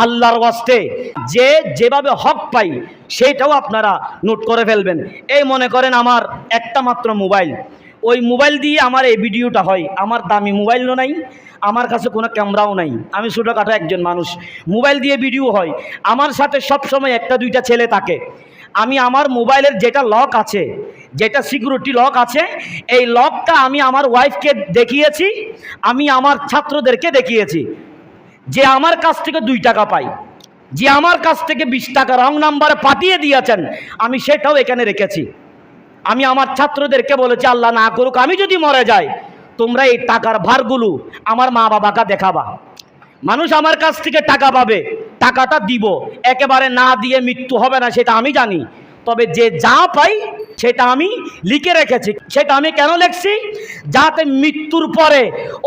আল্লাহর ওয়াস্তে যে যেভাবে হক পাই সেটাও আপনারা নোট করে ফেলবেন। এই মনে করেন আমার একটা মাত্র মোবাইল, ওই মোবাইল দিয়ে আমার এই ভিডিওটা হয়। আমার দামি মোবাইলও নাই, আমার কাছে কোনো ক্যামেরাও নাই, আমি ছোটোখাটো একজন মানুষ। মোবাইল দিয়ে ভিডিও হয়, আমার সাথে সবসময় একটা দুইটা ছেলে থাকে। আমি আমার মোবাইলের যেটা লক আছে, যেটা সিকিউরিটি লক আছে, এই লকটা আমি আমার ওয়াইফকে দেখিয়েছি, আমি আমার ছাত্রদেরকে দেখিয়েছি। যে আমার কাছ থেকে 2 টাকা পাই, যে আমার কাছ থেকে 20 টাকা রং নাম্বারে পাঠিয়ে দিয়েছেন, আমি সেটাও এখানে রেখেছি। আমি আমার ছাত্রদেরকে বলেছি, আল্লাহ না করুক আমি যদি মরে যাই, তোমরা এই টাকার ভারগুলো আমার মা বাবাকে দেখাবা। মানুষ আমার কাছ থেকে টাকা পাবে, টাকাটা দিব, একেবারে না দিয়ে মৃত্যু হবে না সেটা আমি জানি। তবে যে যা পাই সেটা আমি লিখে রেখেছি। সেটা আমি কেন লিখছি? যাতে মৃত্যুর পরে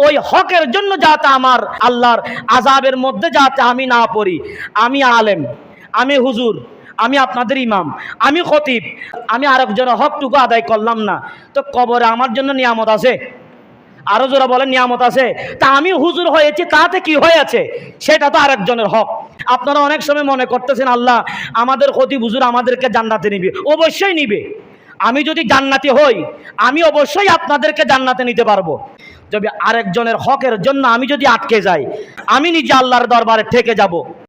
ওই হকের জন্য যাতে আমার আল্লাহর আযাবের মধ্যে যাতে আমি না পড়ি। আমি আলেম, আমি হুজুর, আমি আপনাদের ইমাম, আমি খতিব, আমি আরেকজনের হকটুকু আদায় করলাম না, তো কবরে আমার জন্য নিয়ামত আছে? আরো যারা বলেন নিয়ামত আছে। তা আমি হুজুর হয়েছি, তাতে কি হয়েছে? সেটা তো আরেকজনের হক। আপনারা অনেক সময় মনে করতেছেন আল্লাহ আমাদের খতিব হুজুর আমাদেরকে জান্নাতে নিবে। অবশ্যই নিবে। আমি যদি জান্নাতি হই, আমি অবশ্যই আপনাদেরকে জান্নাতে নিতে পারবো। তবে আরেকজনের হকের জন্য আমি যদি আটকে যাই, আমি নিজে আল্লাহর দরবারে ঠেকে যাব।